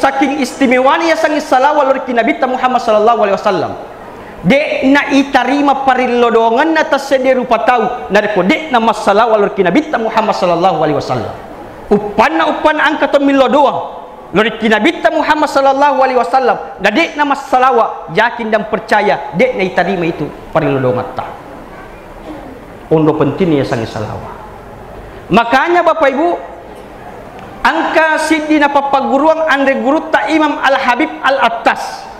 saking istimewanya sang salawat lor Nabi Muhammad sallallahu alaihi wasallam. Dek na itarima parilodongan na tasede rupa tau nareko dek na masalah walor Nabi Muhammad sallallahu alaihi wasallam. Upan angka to milodoang lor Nabi Muhammad sallallahu alaihi wasallam. Dek na masalah yakin dan percaya dek na itarima itu parilodongan ta. Ondo pentingnya sang salawat. Makanya Bapak Ibu, angka sidi na papaguruang andre guru ta Imam Al Habib Al Attas.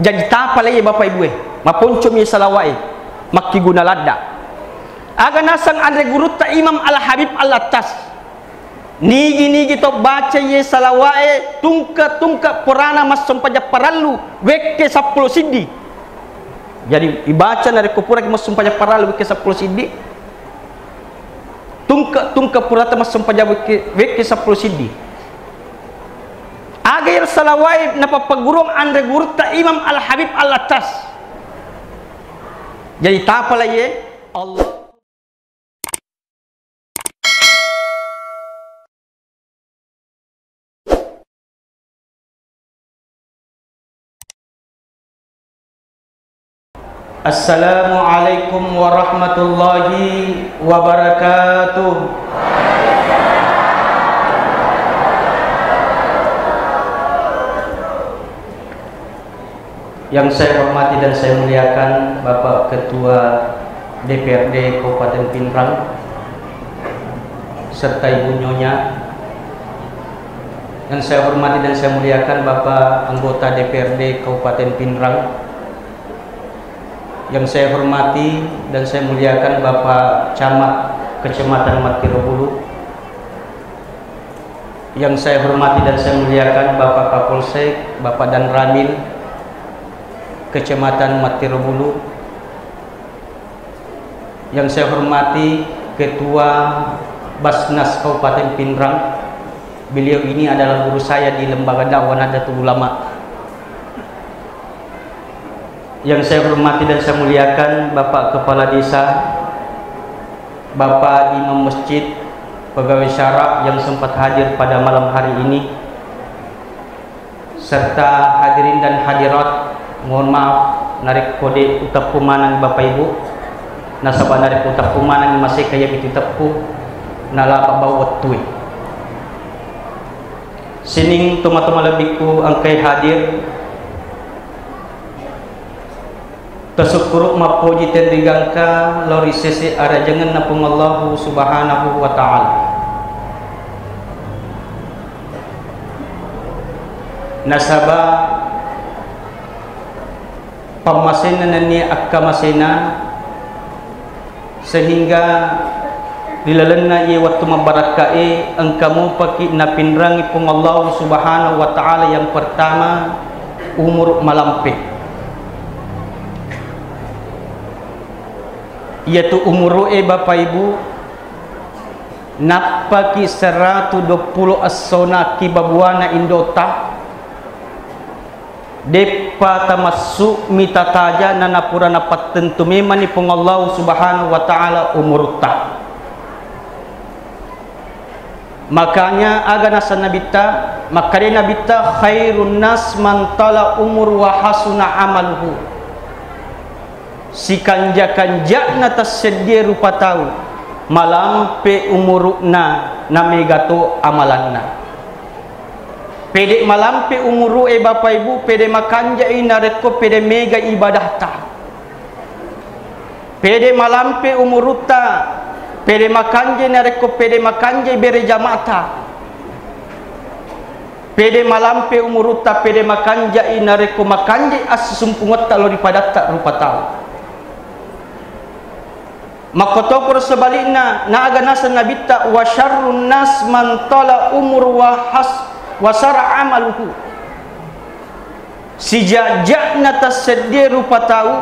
Jadi tapa lagi Bapak Ibu maponcom ya salawai makki guna ladda aga nasang andre guru ta Imam Al Habib Al Attas nigi to baca ye salawai tungka purana mas sampaja parallu wekke 10 sidi. Jadi ibaca nare kupura mas sampaja parallu wekke 10 sidi, tungka purata mas sampaja wekke 10 sidi. Agar salawai napapagurong andre guru ta Imam Al Habib Al Attas. Jadi tapa lagi Allah. Assalamualaikum warahmatullahi wabarakatuh. Yang saya hormati dan saya muliakan Bapak Ketua DPRD Kabupaten Pinrang serta Ibu Nyonya. Yang saya hormati dan saya muliakan Bapak Anggota DPRD Kabupaten Pinrang. Yang saya hormati dan saya muliakan Bapak Camat Kecamatan Matirobulu. Yang saya hormati dan saya muliakan Bapak Kapolsek, Bapak Dan Ramil Kecamatan Matirobulu. Yang saya hormati Ketua Basnas Kabupaten Pinrang. Beliau ini adalah guru saya di Lembaga Dakwah Nahdlatul Ulama. Yang saya hormati dan saya muliakan Bapak Kepala Desa, Bapak Imam Masjid, pegawai syara yang sempat hadir pada malam hari ini, serta hadirin dan hadirat. Mohon maaf narik kode utap pumanang Bapak Ibu nasabah narik utap pumanang masih kaya itu tepu nalapa bawat tuwi sining tuma-tuma lebihku angkai hadir tasukuru mapuji tendigangka lori sesi arajangan napung Allah subhanahu wa ta'ala. Nasabah pamasenan ni akamasena sehingga dilalana ia waktu mabarakae engkamu paki napinrangi pung Allah subhanahu wa ta'ala. Yang pertama umur malampe, yaitu umur Bapak Ibu napaki 120 asona kibabuana indota depa tamasuk mitataja nanapura napat tentu memang ipung Allah subhanahu wa ta'ala umurta. Makanya agana nabita makanya nabita khairun nas man tala umur wa hasuna amaluhu. Si kanja na tassedia rupa tahu malampe umuruna namegato amalanna. Pede malampe umuru Bapak Ibu pede makanja inaretko pede mega ibadah ta. Pede malampe umuruta pede makanja naretko pede makanja bere jamata. Pede malampe umuruta pede makanja inaretko makanja asumpungot talo dipadatta rupa tahu. Makotopor sebaliknya na aganasan nabita wa syarrun nas man tala umur wasara amaluhu. Si jajakna tassedia rupa tahu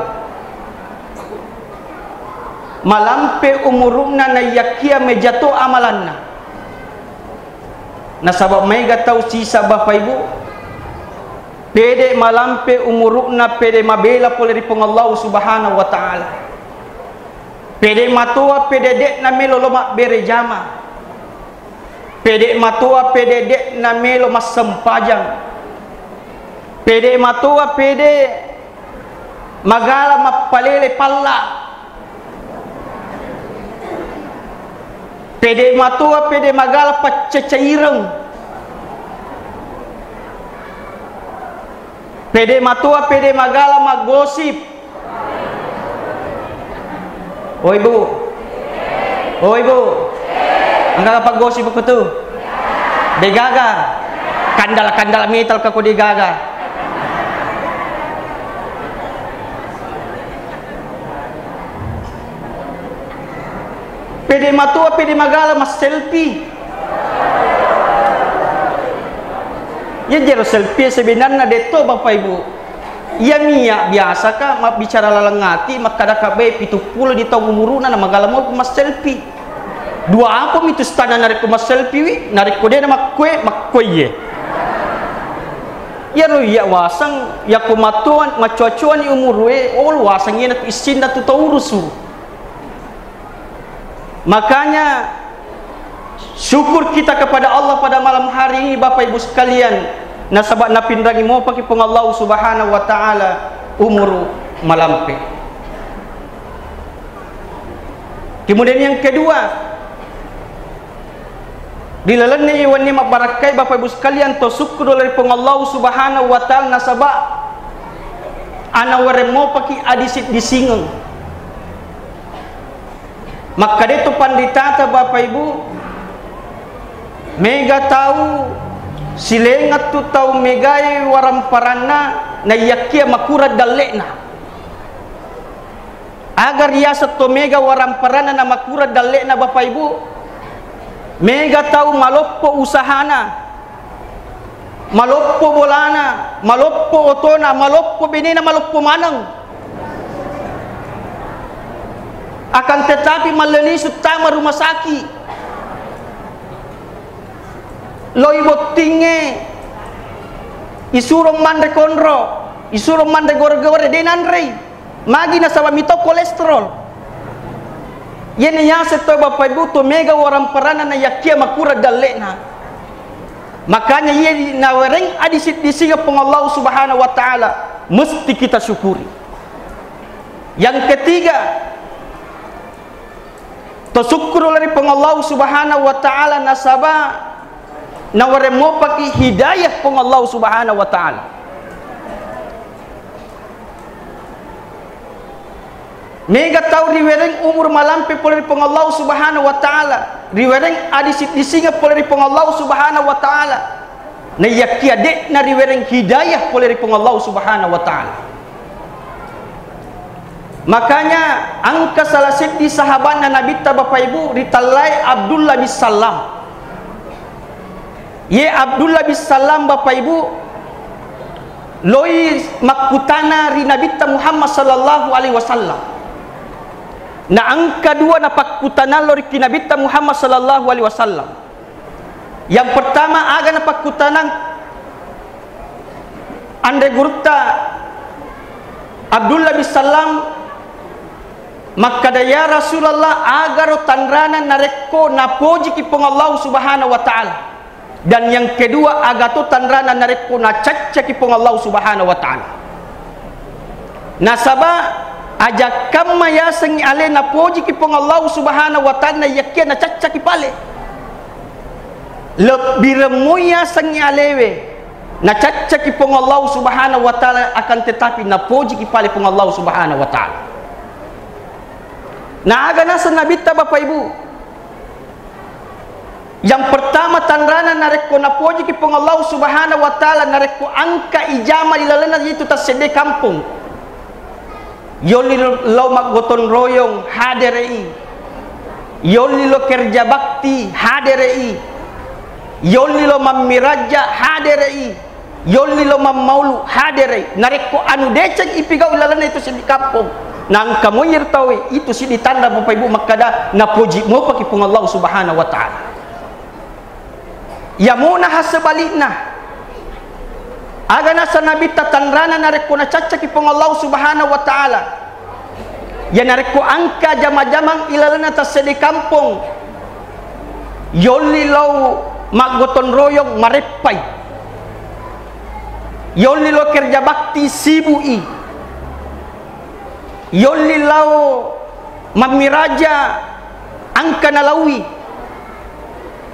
malampe umuruna na yakia mejato amalanna. Nasabab mega tahu sisa Bapak Ibu pede malampe umuruna pede mabela pole ripong Allah subhanahu wa ta'ala. Pede matua pede dek na melolomak bere jama. Pede matua pede dek na melo mas sempajang pede matua pede magala mapalele palla, pede matua pede magala paceceireng, pede matua pede magala magosip. Oh ibu, oh ibu, enggak apa gosip aku tuh, degaga, kandal metal kako degaga. Pede matua pede magala mas selfie. Ya jero selfie sebenarnya deto bapak ibu. Iya mia biasa kah mak bicara lalangati mak kada kabe 70 di tahun umuruna na magala mo mas selfie. Dua apa itu stana narik mas selfie wi narik ko de mak kue ye. Ya ro ya wasang ya kumatuan macuacuan ni umur we ol wasang ye na isinda tu taurusu. Makanya syukur kita kepada Allah pada malam hari ini bapak ibu sekalian. Nasabak napindangi mo paki pong Allah subhanahu wa ta'ala umur malampe. Kemudian yang kedua, dilalan ni iwan ni mabarakai bapak ibu sekalian to syukur dari pong Allah subhanahu wa ta'ala nasabak anaware mo paki adisit disingeng. Maka dito panditata bapak ibu mega tahu silengat tu tau megai waramparana na yakia makura dalekna agar yasa to mega waramparana na makura dalekna bapak ibu mega tahu maloppo usahana, maloppo bolana, maloppo otona, maloppo benena, maloppo manang, akan tetapi malelisut tama rumah sakit loi bottinge isurong mande konro, isurong mande gore-gore denanrei magi na sawa mito kolesterol yen nya seto bapak ibu to mega waram parana na yakia makura dalena. Makanya ye na wereng adisit disinga pong Allah subhanahu wa ta'ala mesti kita syukuri. Yang ketiga, to syukur dari pong Allah subhanahu wa ta'ala nasaba naware mo paki hidayah pong Allah subhanahu wa ta'ala. Mega tau riwereng umur malampe poleri pong Allah subhanahu wa ta'ala, riwereng adisit disinga poleri pong Allah subhanahu wa ta'ala, na yakia dek na riwereng hidayah poleri pong Allah subhanahu wa ta'ala. Makanya angka salah di sahabat na Nabi ta bapak ibu ritalai Abdullah bin Salam. Ye Abdullah bin Salam bapak ibu loi makutana ri Nabi Muhammad sallallahu alaihi wasallam. Na angka dua na pakutana lori ki Nabi Muhammad sallallahu alaihi wasallam. Yang pertama aga na pakutana ande gurta Abdullah bin Salam maka ya Rasulullah agar tanrana narekko napoji ki pong Allah subhanahu wa ta'ala. Dan yang kedua agato tanrana narekko na caccaki pong Allah subhanahu wa ta'ala. Nasaba ajak kamma ya sengi ale na poji ki pong Allah subhanahu wa ta'ala yakia na caccaki pale. Lebih remuya sengi alewe na caccaki pong Allah subhanahu wa ta'ala akan tetapi na poji ki pale pong Allah subhanahu wa ta'ala. Na aga nasa nabita bapak ibu. Yang pertama tanrana nareko na poji ki pong Allah subhanahu wa ta'ala nareko angka ijama ilalana itu tasede kampung yoli lo maggoton royong haderei, yoli lo kerja bakti haderei, yoli lo mamiraja haderei, yoli lo mammaulu haderei nareko anu deceng ipigaw ilalana itu sedi kampung nang kamu yirtawi itu si ditanda bapak ibu makada na poji mo paki pong Allah subhanahu wa ta'ala. Ya muna hasabalikna aga nasa nabi tatanrana nareko na cacaki pong Allah subhanahu wa ta'ala ya nareko angka jama-jamang ilalana tasedi kampung yoli law maggoton royong marepay yolli lo kerja bakti sibui, yolli lau mamiraja angka nalawi,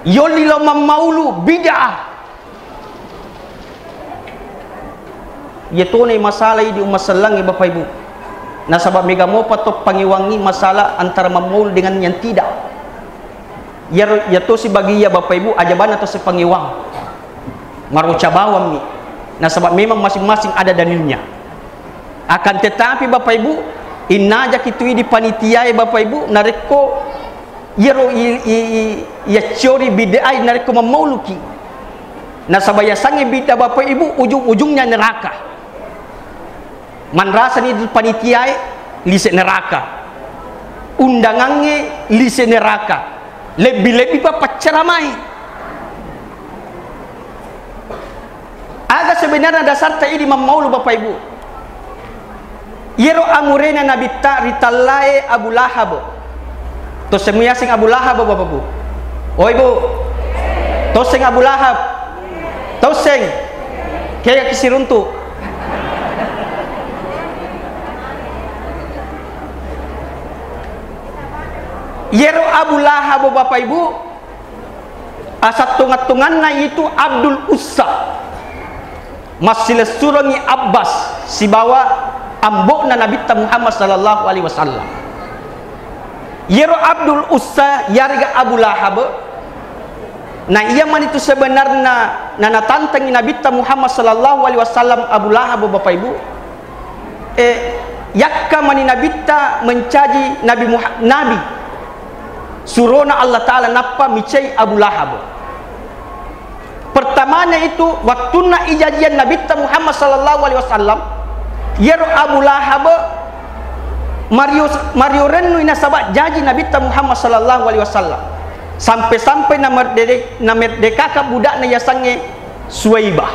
yolli lau mamaulu bid'ah. Yaitu ni masalah di umat selang Bapak Ibu. Nah sebab mega mo patok pangiwangi masalah antara mamaul dengan yang tidak. Yaitu si bagi ya Bapak Ibu ajaban atau si pangiwang. Maruca bawang ni. Nah sebab memang masing-masing ada dalilnya. Akan tetapi Bapak Ibu, inaja kitui di panitia Bapak Ibu nareko yero ya curi bid'ah nareko mamauluki. Nah sabaya sange bid'ah Bapak Ibu ujung-ujungnya neraka. Man rasa ni panitia lise neraka, undangannya lise neraka, lebih-lebih bapak ceramai. Ada sebenarnya dasar tak ini mamaulu Bapak Ibu. Yero amurena nabi ta ritalae Abu Lahab. To semua sing Abu Lahab Bapak Ibu. Oh Ibu, to sing Abu Lahab, to sing kayak kisiruntu. Yero Abu Lahab Bapak Ibu asat tungat-tunganna itu Abdul Uzza masih surangi Abbas si bawa ambokna Nabi Muhammad sallallahu alaihi wasallam. Yero Abdul Uzza yarga Abu Lahab. Nah ia man itu sebenarnya nana tantangi Nabi Muhammad sallallahu alaihi wasallam Abu Lahab Bapak Ibu. Yakka mani Nabi mencaji Nabi surona Allah Ta'ala napa micai Abu Lahab. Pertamanya itu waktuna ijajian Nabi Muhammad sallallahu alaihi wasallam yero Abu Lahab Mario Renu ina sabat jaji Nabi Muhammad sallallahu alaihi wasallam sampai-sampai na merdeka ka budakna yasange Suwaibah.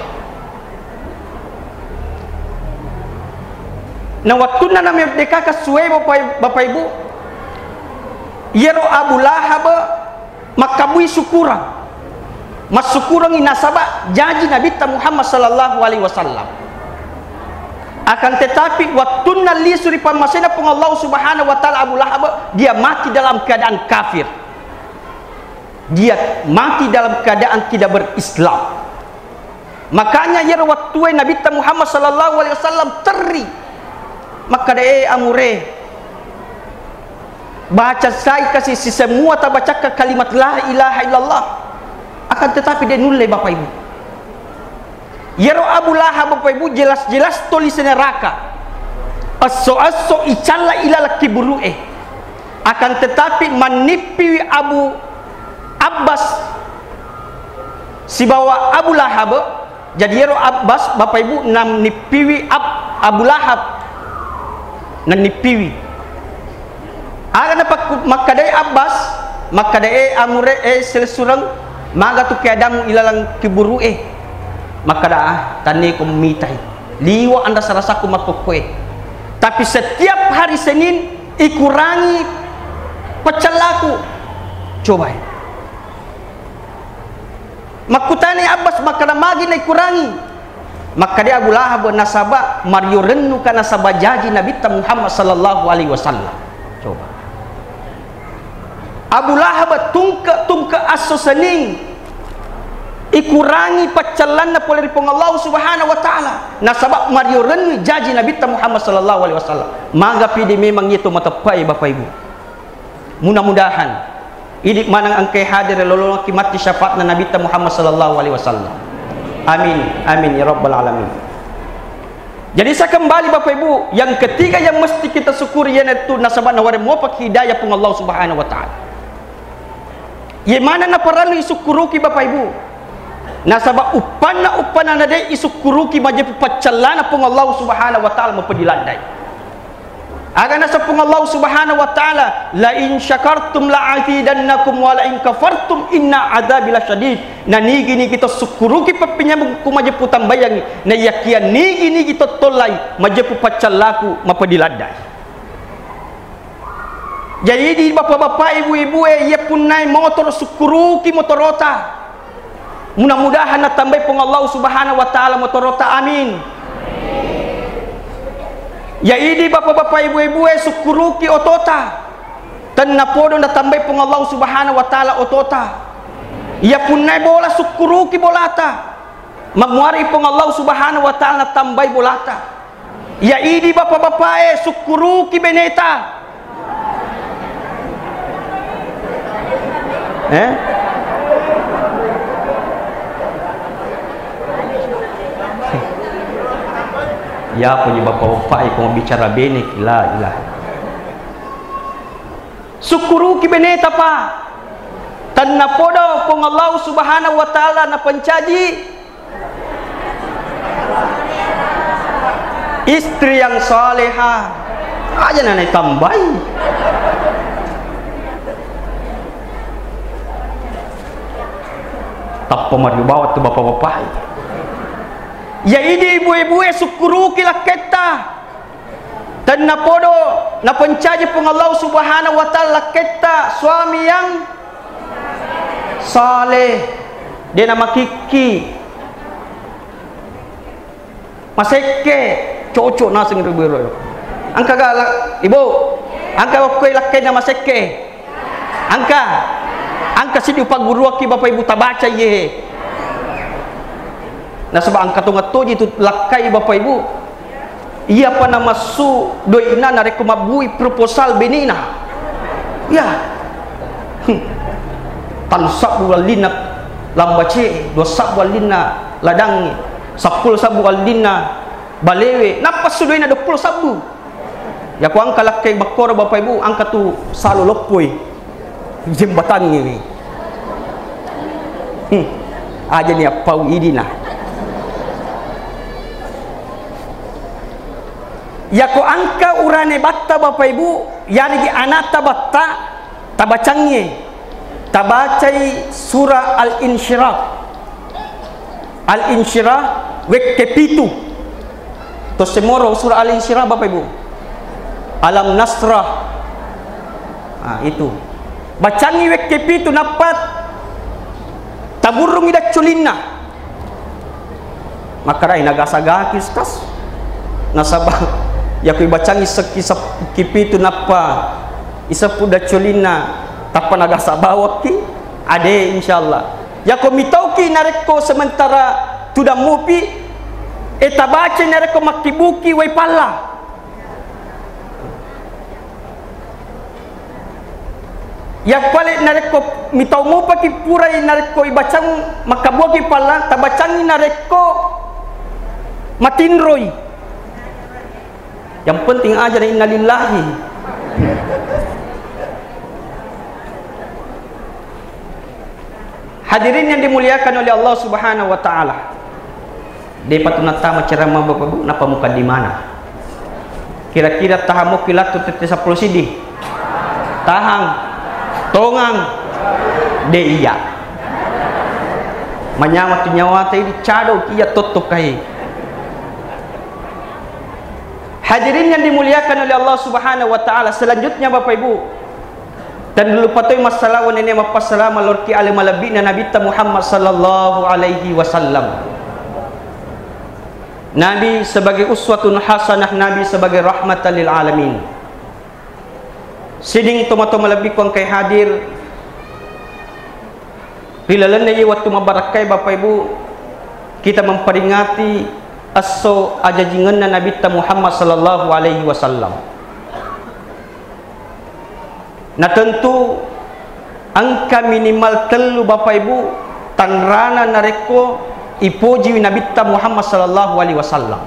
Na waktuna na merdeka ka Suwaibah Bapak Ibu yero Abu Lahab makabui syukuran mas syukuran inasabah janji Nabi Muhammad sallallahu alaihi wasallam. Akan tetapi waktu nali suri pamasena pun Allah subhanahu wa ta'ala Abu Lahab dia mati dalam keadaan kafir, dia mati dalam keadaan tidak berislam. Makanya yero waktu Nabi Muhammad sallallahu alaihi wasallam teri maka amure baca saya kasih si semua tak baca ke kalimat la ilaha illallah. Akan tetapi dia nulle Bapak Ibu. Yero Abu Lahab Bapak Ibu jelas-jelas tulis neraka. Aso-aso icalla ilal kiburu'e. Akan tetapi manipi Abu Abbas si bawa Abu Lahab. Jadi yero Abbas Bapak Ibu nam nipiwi Abu Lahab nan nipiwi. Aga dapat makadai Abbas makadai amure selsurang maga tu keadamu ilalang kiburu makada tani ko mitai liwa anda sarasaku makokoe. Tapi setiap hari Senin ikurangi pecelaku coba makutani Abbas makada magi na ikurangi makadai Abu Lahab nasaba Mario Renu kana nasaba jaji Nabi Muhammad sallallahu alaihi wasallam. Coba Abu Lahab tungka aso sening ikurangi pacalan na poleri pong Allah subhanahu wa ta'ala nasabak Mario Renu jaji Nabi Muhammad sallallahu alaihi wasallam. Maga pidi memang itu matapai Bapak Ibu. Mudah-mudahan ini manang angkai hadir lolong kimati syafaat na Nabi Muhammad sallallahu alaihi wasallam. Amin amin ya rabbal alamin. Jadi saya kembali Bapak Ibu, yang ketiga yang mesti kita syukuri yaitu nasabak na wari muapak hidayah pong Allah subhanahu wa ta'ala. Yemana na paralo isukuruki Bapak Ibu nasaba upana na day isukuruki majepu pacalana pong Allah subhanahu wa ta'ala mapadilandai. Aga nasa pong Allah subhanahu wa ta'ala la in syakartum la azidannakum wa la in kafartum inna adzabi lasyadid. Na nigi kita sukuruki papinyam ku majepu tambayangi na yakian nigi kita tolai majepu pacalaku mapadilandai. Jadi di bapak-bapak ibu-ibu ia punai motor sukuruki motorota Mudah-mudahan na tambay pong Allah subhanahu wa ta'ala motorota amin. Ya idi bapak-bapak ibu-ibu sukuruki otota. Tan napodo na tambay pong Allah subhanahu wa ta'ala otota. Ya punay bola sukuruki bolata. Magmuari pong Allah subhanahu wa ta'ala na tambay bolata. Ya idi bapak-bapak sukuruki beneta. Ya punya bapak-bapak kung bicara benek ilah. Sukuru ki beneta pa. Tan napodo kung Allah subhanahu wa ta'ala na pancaji istri yang saleha. Aja na tambay. Tappo maribawat tu bapak-bapak. Ya ini ibu-ibu sukuru kilaketa. Dan napodo napancaji pong Allah subhanahu wa ta'ala laketa suami yang saleh. Dia nama Kiki. Maseke cocok nasi ngiru-biru. Angka galak ibu. Angka koi lakai nama seke. Angka sidi upag guru ki bapak ibu tabaca ye. Nah sebab angka tungat itu lakai bapak ibu. Ia pa nama su doina na rekomabui proposal benina. Ya. Tansab walina lambace, dosab walina ladang, 10 sabu walina balewe. Napa su doina 20 sabu. Ya ku angka lakai bakor bapak ibu, angka tu salo lopoy. Jembatan ini. Aja ni apa idina. Ya ko angka urane batta bapak ibu yani anata batta tabacangye tabacai surah al-insyirah wek kepitu to semoro surah al-insyirah bapak ibu alam nasrah itu bacangi wek kepitu napat taburung ida culina makarai nagasagakis kas nasabah ya kui bacangi sekisap kipitu napa isapu da culina tapa nagasabawak ki ade insyaallah ya ko mitauki nareko sementara tuda mupi etabace nareko makibuki wai palla ya pale nareko mitau mupa ki purai nareko ibacang makabuki palla tabacangi nareko matinroi. Yang penting aja innalillahi. Hadirin yang dimuliakan oleh Allah Subhanahu wa taala. Dia patunata maceramah bapak ibu napa muka di mana? Kira-kira tahamu kilatu tete 10 sidi. Tahang tongang de iya. Manyawa tu nyawa tadi cado kia tutup kai. Hadirin yang dimuliakan oleh Allah Subhanahu wa taala, selanjutnya Bapak Ibu. Dan dulu patoi masalah wanene mapasalam lorki alim malabina Nabi Muhammad sallallahu alaihi wasallam. Nabi sebagai uswatun hasanah, Nabi sebagai rahmatan lil alamin. Siding tomato malabi kong kay hadir. Pilalan na waktu mabarakai Bapak Ibu, kita memperingati aso ajajingan na Nabi Muhammad sallallahu alaihi wasallam. Na tentu angka minimal telu Bapak Ibu tanrana nareko ipuji Nabi Muhammad sallallahu alaihi wasallam.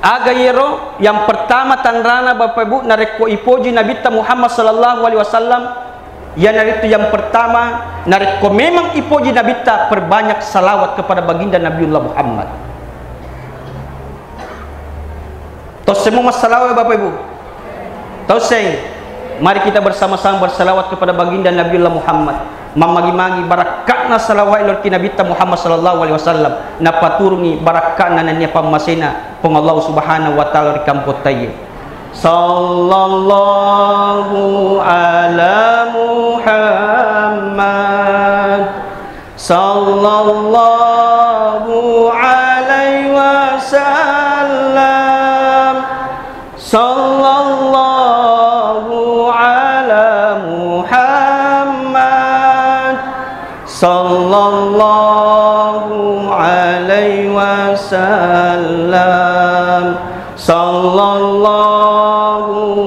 Agayero yang pertama tanrana Bapak Ibu nareko ipuji Nabi Muhammad sallallahu alaihi wasallam. Yang itu yang pertama nareko memang ipuji Nabi perbanyak salawat kepada baginda Nabiullah Muhammad. Tos semua salawat Bapak Ibu. Tos mari kita bersama-sama bersalawat kepada baginda Nabiullah Muhammad. Mamagi-magi barakatna salawat lor ki Nabi Muhammad sallallahu alaihi wasallam na paturungi barakatna nanya pamasena pong Allah Subhanahu wa taala rikampot tayo. Sallallahu ala Muhammad sallallahu alaihi wasallam, sallallahu ala Muhammad, sallallahu alaihi wasallam, sallallahu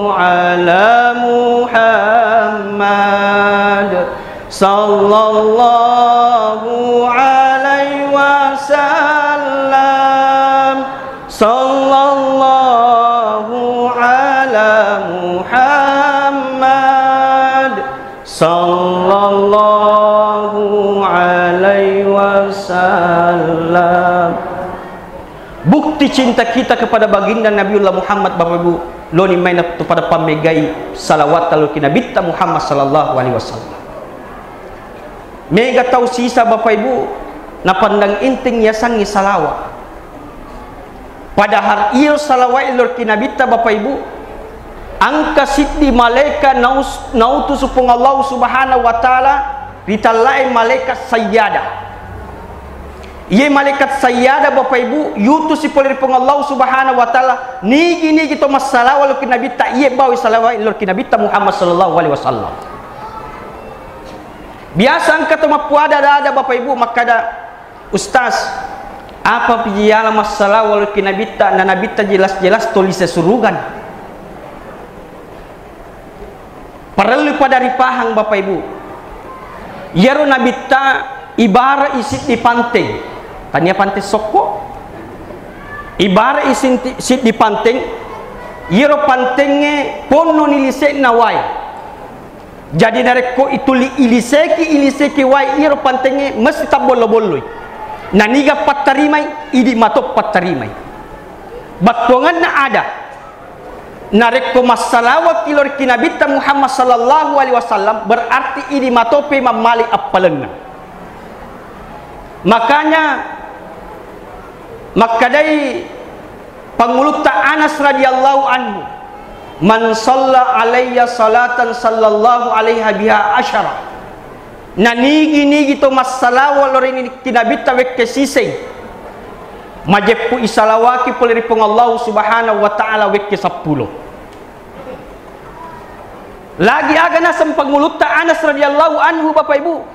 ala Muhammad, sallallahu alaihi wasallam, sallallahu ala Muhammad, sallallahu alaihi wasallam. Bukti cinta kita kepada baginda Nabiullah Muhammad, Bapak Ibu, loni main kepada pamegai salawat lalu Nabi Muhammad sallallahu alaihi wasallam. Mega tahu sisa Bapak Ibu na pandang inting ya sangi salawat. Padahal iyo salawat lor Nabi Bapak Ibu angka siddi malaikat nautus supung Allah subhanahu wa ta'ala ritalai malaikat sayyadah. Ye malaikat sayyada Bapak Ibu yutus si polir pung Allah subhanahu wa ta'ala nigi to masalah walau Nabi ta ye bawi salawat lor Nabi Muhammad sallallahu alaihi wasallam. Biasa angka to mapuada ada Bapak Ibu makada ustaz apa pijiala masalah walau Nabi ta na Nabi ta jelas-jelas tulis surugan. Perlu pada ripahang Bapak Ibu. Yaro Nabi ta ibarat isi di pantai. Tanya pantai soko ibarat isit di panteng yero pantenge pono nilisek na wai jadi nareko itu iliseki wai yero pantenge mesti tak bolo-boloi naniga patarimai idi matop patarimai batongan na ada nareko masalawat kilor kinabita Muhammad sallallahu alaihi wasallam berarti idi matope mamali apalengan. Makadai panguluta Anas radhiyallahu anhu man shalla alayya salatan sallallahu alaiha biha asyara nanigi to masalawa lorini kinabita wekke siseng majeppu isalawaki poleripong Allah subhanahu wa ta'ala wekke 10 lagi aga nasam panguluta Anas radhiyallahu anhu Bapak Ibu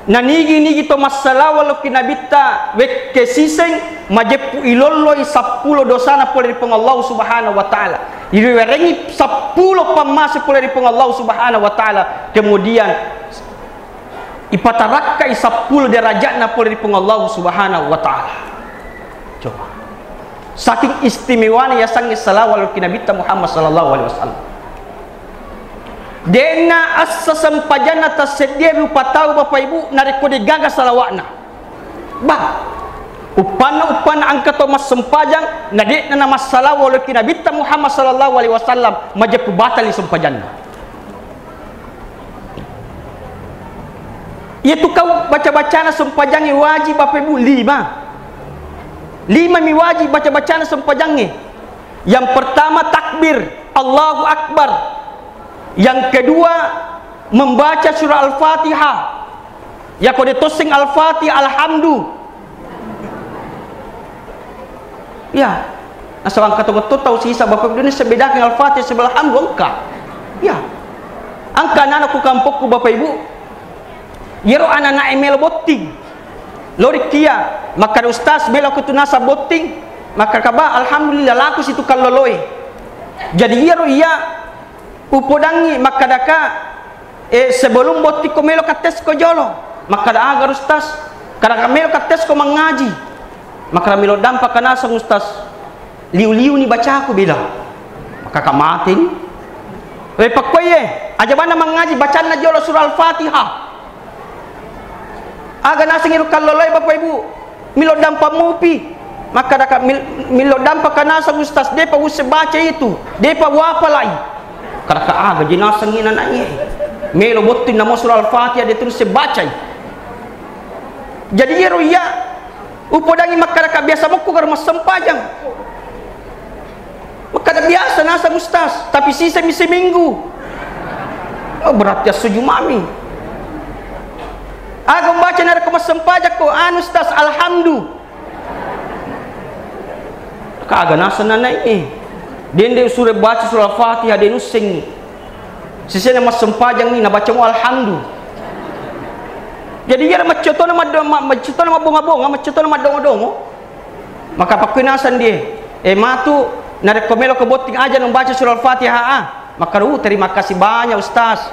nanigi to masalah walau kinabita wekke siseng majepu iloloi 10 dosana poleripong Allah subhanahu wa ta'ala iriwerengi 10 pamasi poleripong Allah subhanahu wa ta'ala kemudian ipatarakai 10 derajatna poleripong Allah subhanahu wa ta'ala. Coba saking istimewanya ya sangi salah walau kinabita Muhammad sallallahu alaihi wasallam dena asa sampajana tasedia rupa tahu Bapak Ibu nariko de gaga salawatna bah upana angka to mas sempajang nade na masalah walau Nabi Muhammad sallallahu alaihi wasallam majepu batali sempajanna itu kau baca-bacana sempajangi wajib Bapak Ibu 5 mi wajib baca-bacana sempajangi. Yang pertama takbir Allahu Akbar. Yang kedua membaca surah Al-Fatihah. Ya kode tosing Al-Fatihah alhamdu. Ya. Asal angka tu tahu sisa Bapak Ibu ini sebedakan Al-Fatihah sebelah hamdu angka. Ya. Angka anak ku kampungku Bapak Ibu. Yero anak email botting. Lorik kia maka ustaz bela ku tunasa botting maka kaba alhamdulillah laku situ kaloloi. Jadi yero iya upodangi maka daka sebelum boti ko melo kates ko jolo maka da agar ustaz kada ka melo kates ko mengaji maka melo dampak kana sang ustaz liu-liu ni baca aku bila maka kamatin pakoye aja bana mengaji bacaan na jolo surah Al-Fatihah aga nasing iru kalolay Bapak Ibu melo dampak mupi maka daka melo dampak kana sang ustaz depa use baca itu depa wapalai kada ka aga jinasang ina na iye melo botin na surah Al-Fatihah dia terus baca. Jadi yero iya upodangi maka ka biasa mo ko kar masempajang maka biasa nasa ustaz tapi sisa misi minggu oh berat ya sujumami aga baca baca nara ko masampajak ko anu Ustaz alhamdulillah kagak nasan na dende surah baca surah Fatihah de nusing sisena masampajang ni nabaca mo alhamdulillah jadi ya macetona macetona mabonga-bonga macetona madongo-dongo maka pakinasan dia matu nara ko melo ko boting aja nang baca surah Fatihah maka terima kasih banyak Ustaz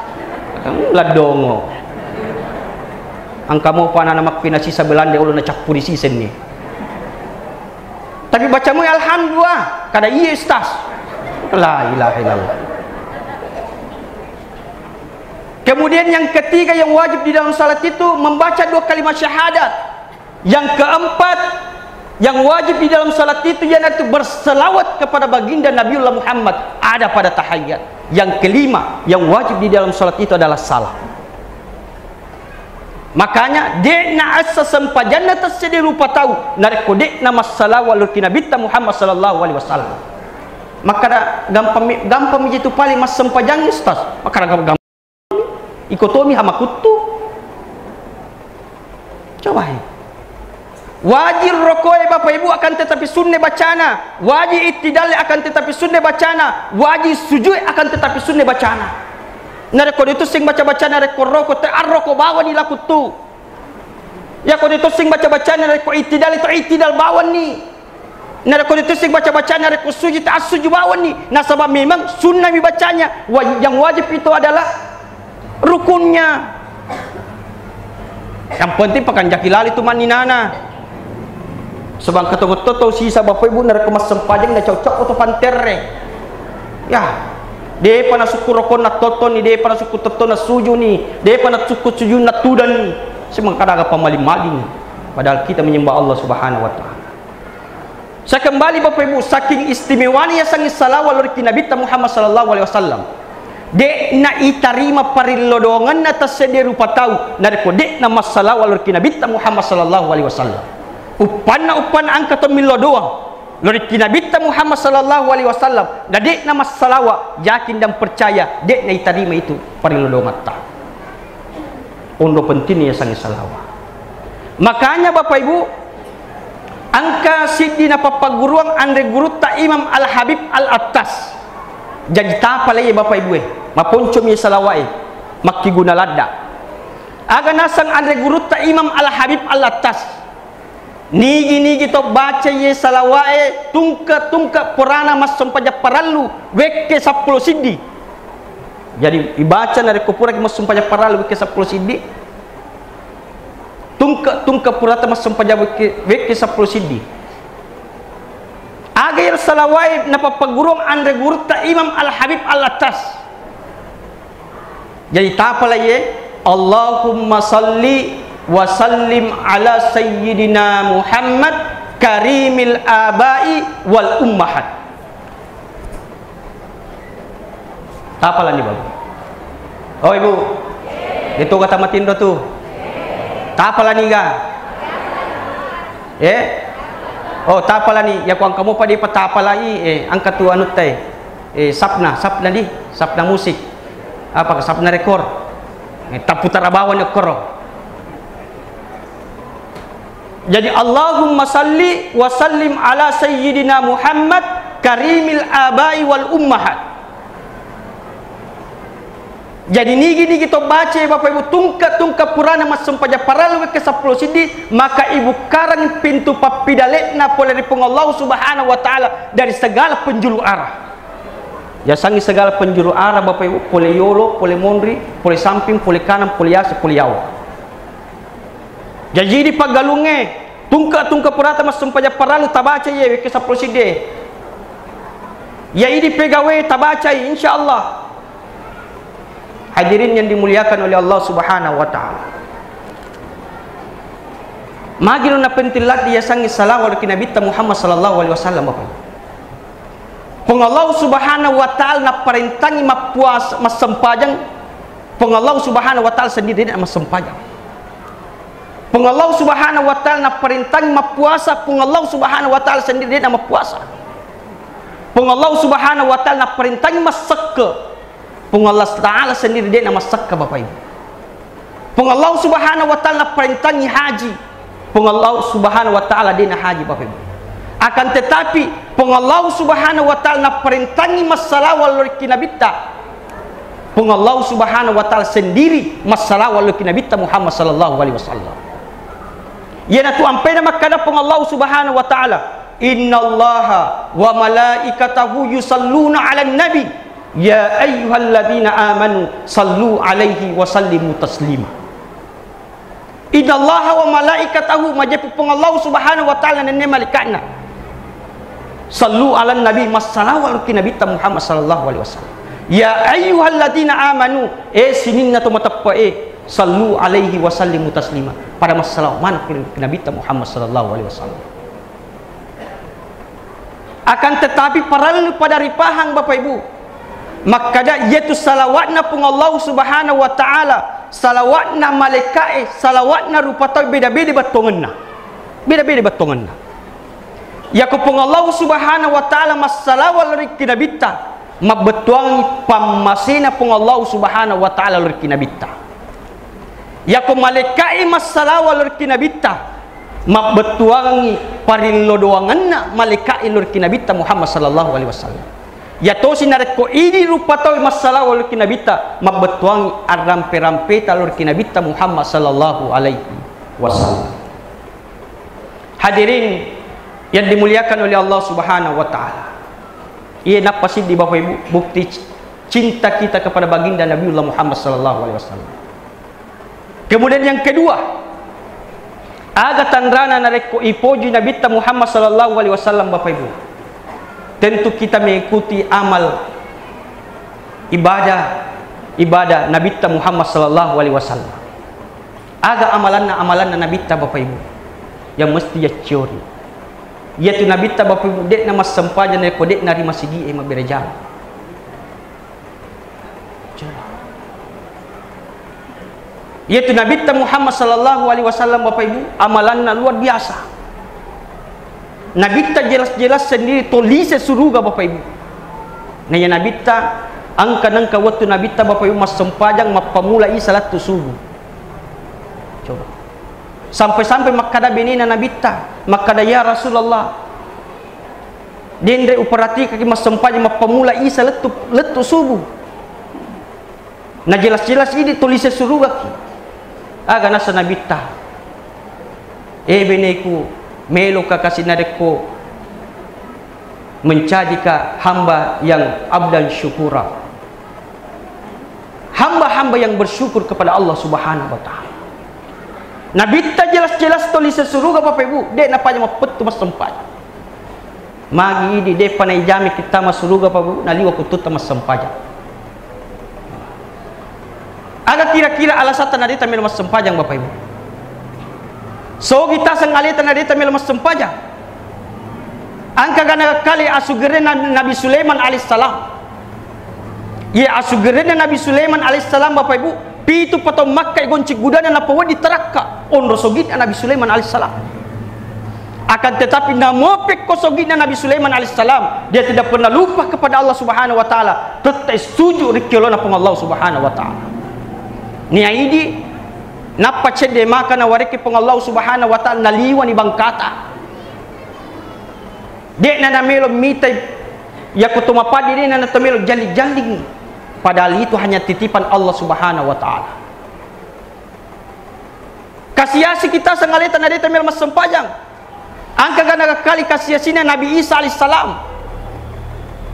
ladongo ang kamu pa na makpinasi sa Belanda ulo na cakpuri sisen ni tapi baca mo alhamdulillah kada iya Ustaz la ilaha illallah. Kemudian yang ketiga yang wajib di dalam salat itu membaca 2 kalimat syahadat. Yang keempat yang wajib di dalam salat itu yaitu berselawat kepada baginda Nabiullah Muhammad ada pada tahiyat. Yang kelima yang wajib di dalam salat itu adalah salam. Makanya dekna asa sampajanna tasdi rupa tahu nareko dekna masalah walur kinabita Muhammad sallallahu alaihi wasallam. Maka gampang itu paling mas sampajang Ustaz. Maka gampang ikotomi hamakutu. Coba wajib rokoi Bapak Ibu akan tetapi sunne bacana, wajib ittidal akan tetapi sunne bacana, wajib sujud akan tetapi sunne bacana. Nareko itu sing baca-baca nareko roko te arroko bawa ni lakutu. Ya ko itu sing baca-baca nareko ittidal itu ittidal bawa ni. Nareko itu sing baca-baca nareko sujud as-sujud bawa ni. Nah sebab memang sunnah dibacanya. Yang wajib itu adalah rukunnya. Yang penting pakan jakilali tu maninana. Sebab ketemu sisa Bapak Ibu nareko mas sempajeng na cocok atau panterre. Ya. Dia pana suku rokon na toton ni, dia pana suku toton na suju ni, dia pana suku suju na tudan ni. Semua kadang pamaling-maling. Padahal kita menyembah Allah Subhanahu wa taala. Saya kembali Bapak Ibu, saking istimewanya sangi salawat lor Nabi Muhammad sallallahu alaihi wasallam. Dek na itarima parilodongan na tasede rupa tahu nareko dek na masalah lor Nabi Muhammad sallallahu alaihi wasallam. Upan angkat milodoang. Lori kinabita Muhammad sallallahu alaihi wasallam dek nama salawat yakin dan percaya dek na itarima itu parilodongan ta undo pentingnya sangi salawat. Makanya Bapak Ibu angka sidina papaguruang andre guru ta Imam Al Habib Al Attas jadi tapalay Bapak Ibu maponcom ya salawat makki guna ladda aga nasang andre guru ta Imam Al Habib Al Attas nigi to baca ye salawae tungka purana mas sampaja paralu weke 10 sidi. Jadi dibaca dari kupura mas sampaja paralu weke 10 sidi. Tungka purata mas sampaja weke 10 sidi. Agar salawae napapagurong andre guru ta Imam Al Habib Al Attas. Jadi tapala ye Allahumma salli wa sallim ala sayyidina Muhammad karimil abai wal ummahat. Tapalan ni Bapak. Oh Ibu, itu kata matindo tu. Tapalan ni ga? Oh tapalan ni. Ya kuang kamu padi patapalai angkat tu anut tay. Sapna di, sapna musik. Apa sapna rekor? Taputar abawan rekor. Jadi Allahumma salli wa sallim ala sayyidina Muhammad karimil abai wal ummahat. Jadi nigi to baca Bapak Ibu tungka purana mas sampaja paralu ke 10 sidi maka ibu karang pintu papidalekna pole ripung Allah Subhanahu wa taala dari segala penjuru arah. Ya sangi segala penjuru arah Bapak Ibu pole yolo, pole mondri, pole samping, pole kanan, pole yasi, pole yawa. Jadi di pagalunge tungka purata mas sampaja paralu tabaca ye ke 10 sidi. Ya ini pegawe tabaca insyaallah. Hadirin yang dimuliakan oleh Allah Subhanahu wa taala. Magino na pentilak dia sangi salawat ke Nabi Muhammad sallallahu alaihi wasallam Bapak. Peng Allah Subhanahu wa taala na parintangi mapuas masempajang peng Allah Subhanahu wa taala sendiri na masempajang. Peng Allah Subhanahu wa taala na parintangi mapuasa peng Allah Subhanahu wa taala sendiri na mapuasa. Peng Allah Subhanahu wa taala na parintangi masakka pung Allah Ta'ala sendiri dia nama sakka Bapak Ibu. Pung Allah Subhanahu wa taala perintangi haji. Pung Allah Subhanahu wa taala dina haji Bapak Ibu. Akan tetapi pung Allah Subhanahu wa taala perintangi masalah walur kinabita. Pung Allah Subhanahu wa taala sendiri masalah walur kinabita Muhammad sallallahu alaihi wasallam. Yana tu ampai nama kada pung Allah Subhanahu wa taala, innallaha wa malaikatahu yusalluna 'alan nabi ya ayyuhalladzina amanu sallu 'alaihi wa sallimu taslima. Innallaha wa malaikatahu majapun pung Allah Subhanahu wa taala nene malaikatna sallu 'alan nabi masalah walur kinabita Muhammad sallallahu alaihi wasallam. Ya ayyuhalladzina amanu sininna tu matappa sallu alaihi wa sallimu taslima. Pada masalah man Nabi Muhammad sallallahu alaihi wasallam. Akan tetapi perlu pada ripahang Bapak Ibu. Maka yaitu salawatna pun Allah Subhanahu wa taala, salawatna malaikat, salawatna rupata beda-beda batonganna. Beda-beda batonganna. Ya pun Allah Subhanahu wa taala masalah wal kinabita mabetuangi pamasina pun Allah Subhanahu wa taala lur kinabita. Ya ko malaikai masalah lur kinabita mabetuangi parillo doanganna malaikai lur kinabita Muhammad sallallahu alaihi wasallam. Ya to sinarek ko ini rupa to masalah lur kinabita mabetuangi arampe-rampe lur kinabita Muhammad sallallahu alaihi wasallam. Hadirin yang dimuliakan oleh Allah Subhanahu wa taala. Ia nak pasti di Bapak Ibu bukti cinta kita kepada baginda Nabiullah Muhammad sallallahu alaihi wasallam. Kemudian yang kedua, aga tandrana nareko ipoji Nabi Muhammad sallallahu alaihi wasallam Bapak Ibu. Tentu kita mengikuti amal ibadah Nabi Muhammad sallallahu alaihi wasallam. Aga amalan Nabi Bapak Ibu yang mesti ya curi. Yaitu Nabi Bapak Ibu dek nama sempaja na kodek nari masigi berejal. Yaitu Nabi Muhammad sallallahu alaihi wasallam Bapak Ibu amalanna luar biasa. Nabi jelas-jelas sendiri tulis suruga Bapak Ibu. Naya Nabi angka waktu Nabi Bapak Ibu mas sempajang mapamulai salat subuh. Coba. Sampai-sampai makada benina Nabi makada ya Rasulullah dendre uparati kaki mas sempajang mapamula isa letu subuh. Nah jelas-jelas ini tulis suruga ki. Aga nasa Nabi beneku melo ka kasih nareko menjadikan hamba yang abdan syukura, hamba-hamba yang bersyukur kepada Allah Subhanahu wa taala. Nabi jelas-jelas tulis suruga Bapak Ibu dek napanya mapetu mas sempat magi di dek panai jami kita mas suruga Bapak Ibu naliwa kutut mas sempaja. Ada kira-kira alasan tadi tamil mas sempajang Bapak Ibu. So kita sengalita tadi tamil mas sempajang. Angka gana kali asugere Nabi Sulaiman alaihissalam. Ya asugere Nabi Sulaiman alaihissalam Bapak Ibu. Pitu pato Makkah goncik gudana na pawa diteraka on rosogit Nabi Sulaiman alaihissalam. Akan tetapi namopek kosogit Nabi Sulaiman alaihissalam dia tidak pernah lupa kepada Allah Subhanahu wa taala. Tetap setuju rikyolona pun Allah Subhanahu wa taala. Niaidi napa cede maka na wariki pung Allah Subhanahu wa taala naliwa ni bangkata. Dek na namelo mitai ya kutumapadi ni na natamelo jali-jali. Padahal itu hanya titipan Allah Subhanahu wa taala. Kasiasi kita sengalita na dita mel mas sempajang. Angka gana kali kasiasina Nabi Isa alaihissalam.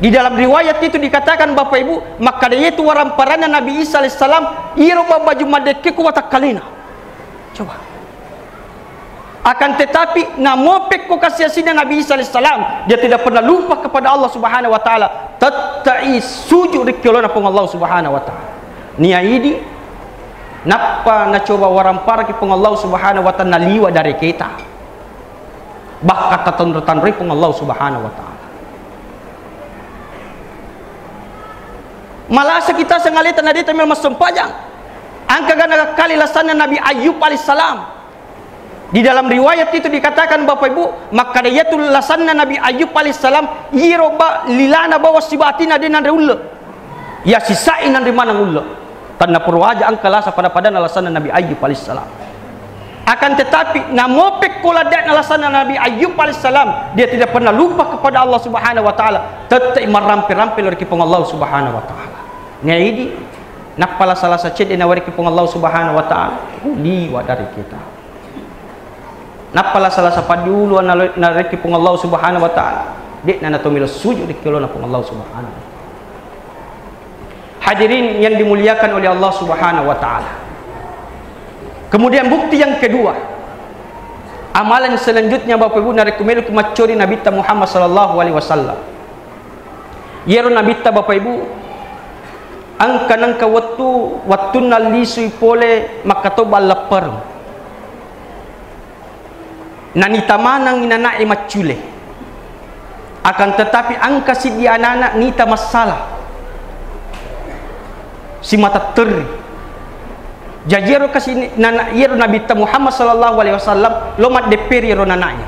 Di dalam riwayat itu dikatakan Bapak Ibu, maka dia itu waramparana Nabi Isa alaihissalam iroba baju madeke ku watakalina. Coba. Akan tetapi namopek ko kasiasina Nabi Isa alaihissalam, dia tidak pernah lupa kepada Allah Subhanahu wa taala. Tatai sujud rikyolona pun Allah Subhanahu wa taala. Niaidi napa na coba warampara ki pun Allah Subhanahu wa taala naliwa dari kita. Bahkan tatan-tatan pun Allah Subhanahu wa taala. Malasa kita sengalita na dita mel mas sempajang. Angka gana kali lasana Nabi Ayub alaihissalam. Di dalam riwayat itu dikatakan Bapak Ibu, maka dia tu lasanna Nabi Ayub alaihissalam iroba lilana bawa sibatina denan reulle. Ya sisain nan mana ulle. Tanna purwaja angkalasa pada alasan Nabi Ayyub alaihissalam. Akan tetapi namopek kuladat alasan Nabi Ayyub alaihissalam, dia tidak pernah lupa kepada Allah Subhanahu wa taala, tetap marampi-rampi lari kipong Allah Subhanahu wa taala. Ngaidi napala salah sacid ina wari kipong Allah Subhanahu wa taala liwa dari kita. Napala salah sapadulu na reki kipong Allah Subhanahu wa taala, dik na natumilo sujud di kilona kipong Allah Subhanahu wa taala. Hadirin yang dimuliakan oleh Allah Subhanahu wa taala. Kemudian bukti yang kedua, amalan selanjutnya Bapak Ibu narekumelu kumacuri Nabi Muhammad sallallahu alaihi wasallam. Yero Nabi Bapak Ibu angka waktu nalisui pole makatoba lapar. Nanita manang inanai macule. Akan tetapi angka si dia anak nita masalah. Si mata teri jajero kasi nana yero Nabi Muhammad sallallahu alaihi wasallam lomat deper yero nananya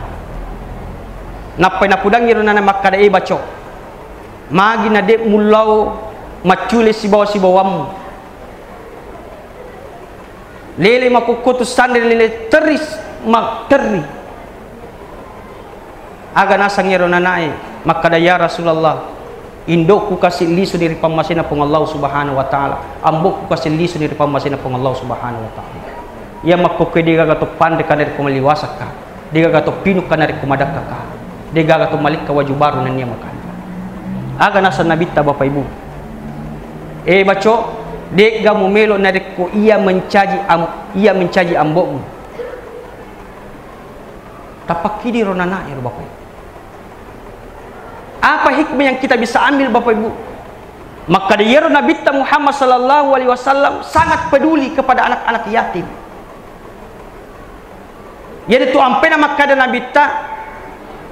napai napudang yero nana makada baco magi na de mulau macule si bawamu lele makukutu sandre lele teris mak teri aga nasang yero nanai makada ya Rasulullah, indokku kasih lisu dari pamasina pung Allah Subhanahu wa taala, ambokku kasih lisu dari pamasina pung Allah Subhanahu wa taala. Ya makko diga gato pande kanari kumaliwasaka, diga gato pinu kanari kumadakaka, diga gato malik ka waju baru nan niya makan. Aga nasa nabita Bapak Ibu. Baco, diga mumelo nari ko ia mencaji ambokmu. Tapakidi ronana ya Bapak Ibu. Apa hikmah yang kita bisa ambil Bapak Ibu? Maka dia Nabi Muhammad sallallahu alaihi wasallam sangat peduli kepada anak-anak yatim. Yaitu ampena maka ada Nabi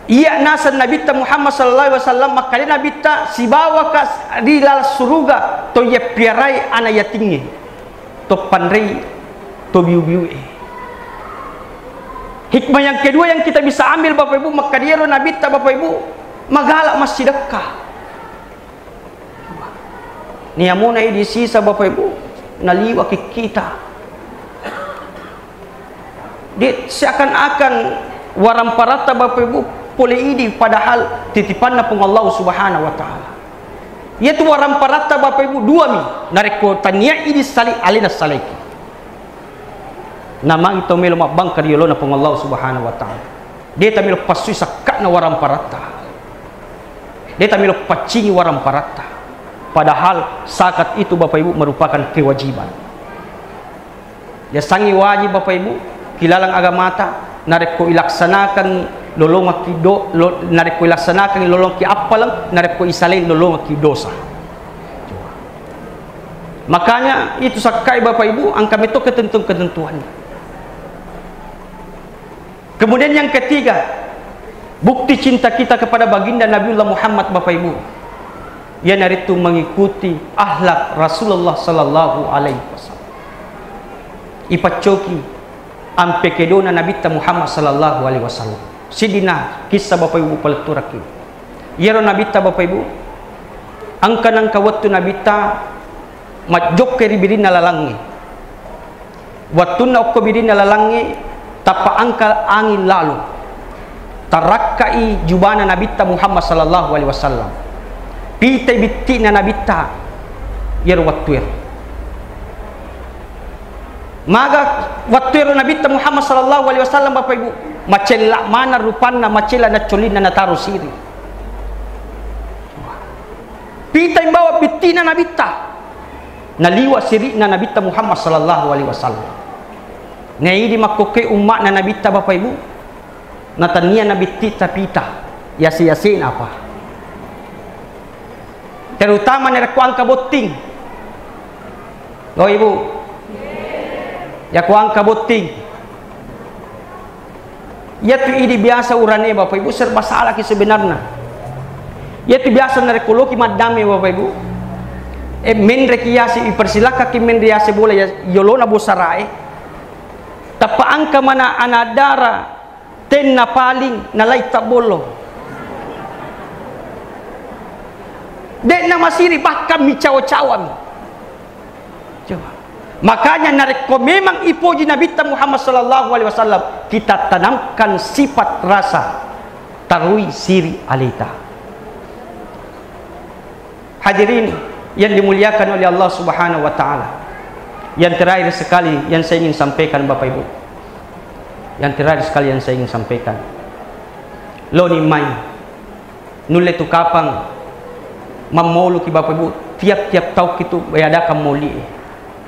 ia nasan Nabi Muhammad sallallahu alaihi wasallam maka dia Nabi si bawa ke di dalam surga to ye piarai anak yatimnya. To panrei to biu-biu. Hikmah yang kedua yang kita bisa ambil Bapak Ibu, maka dia Nabi Bapak Ibu magalak masih sedekah. Niamuna di sisa Bapak Ibu naliwa kita. Dia seakan-akan waramparata Bapak Ibu pole ini padahal titipanna pung Allah Subhanahu wa taala. Yaitu waramparata Bapak Ibu dua mi nareko tania ini sali alina salaki. Nama itu melo mabangkar yolona pung Allah Subhanahu wa taala. Dia tamilo pasui sakna waramparata. Dia tamilo pacingi waram parata. Padahal zakat itu Bapak Ibu merupakan kewajiban. Ya sangi wajib Bapak Ibu kilalang agamata nareko ilaksanakan lolong kido nareko ilaksanakan lolong ki apalang nareko isalin lolong ki dosa. Makanya itu sakai Bapak Ibu angka meto ketentuan. Kemudian yang ketiga, bukti cinta kita kepada baginda Nabiullah Muhammad Bapak Ibu, ya naritu mengikuti akhlak Rasulullah sallallahu alaihi wasallam. Ipacoki ampe kedona Nabi Muhammad sallallahu alaihi wasallam. Sidina kisah Bapak Ibu paleturaki. Yero Nabi Bapak Ibu angkanang kawattu Nabi majok keribirina lalangi. Wattuna okkobirina lalangi tapa angkal angin lalu. Tarakkai jubana Nabi Muhammad sallallahu alaihi wasallam. Pite bitina Nabi yer wattuer. Maga wattuer Nabi Muhammad sallallahu alaihi wasallam Bapak Ibu, macela mana rupanna macela na colina na taruh siri. Pita imbawa bitina Nabi naliwa siri na Nabi Muhammad sallallahu alaihi wasallam. Ngai di makoke umat na Nabi Bapak Ibu. Natania Nabi Tita Pita yasi-yasin apa terutama nera kuang kaboting Ibu ya kuang kaboting ya tu ini biasa urane Bapak Ibu serba salah ki sebenarnya ya tu biasa nera koloki madame Bapak Ibu men rekiasi ipersilaka ki men riase bola ya yolona bosarae tapa angka mana anadara ten na paling nalay tabolo dek na masiri bahkan mi cawa-cawa mi coba Makanya nareko memang ipuji Nabi Muhammad sallallahu alaihi wasallam, kita tanamkan sifat rasa tarwi siri alita. Hadirin yang dimuliakan oleh Allah Subhanahu wa taala. Yang terakhir sekali yang saya ingin sampaikan Bapak Ibu. Yang terakhir sekali yang saya ingin sampaikan. Loni mai nulle tu kapang mamolu ki Bapak Ibu, tiap-tiap tau kitu bayadakan moli.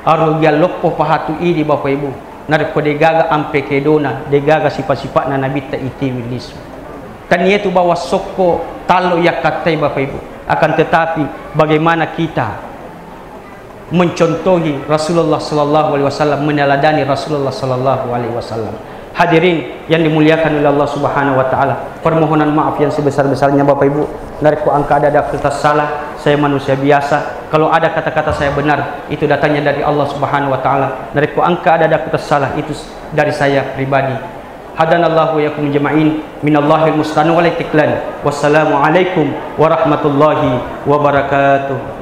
Aru dia lopo pahatu ini Bapak Ibu. Narko degaga ampe kedona, degaga sifat-sifat na Nabi ta iti wilis. Kan itu bawa soko talo ya katai Bapak Ibu. Akan tetapi bagaimana kita mencontohi Rasulullah sallallahu alaihi wasallam, meneladani Rasulullah sallallahu alaihi wasallam. Hadirin yang dimuliakan oleh Allah Subhanahu wa taala, permohonan maaf yang sebesar-besarnya Bapak Ibu. Nariko angka ada kata salah, saya manusia biasa. Kalau ada kata-kata saya benar, itu datangnya dari Allah Subhanahu wa taala. Nariko angka ada kata salah, itu dari saya pribadi. Hadanallahu wa yakum jama'in minallahil musta'an wal istiqlal. Wassalamu alaikum warahmatullahi wabarakatuh.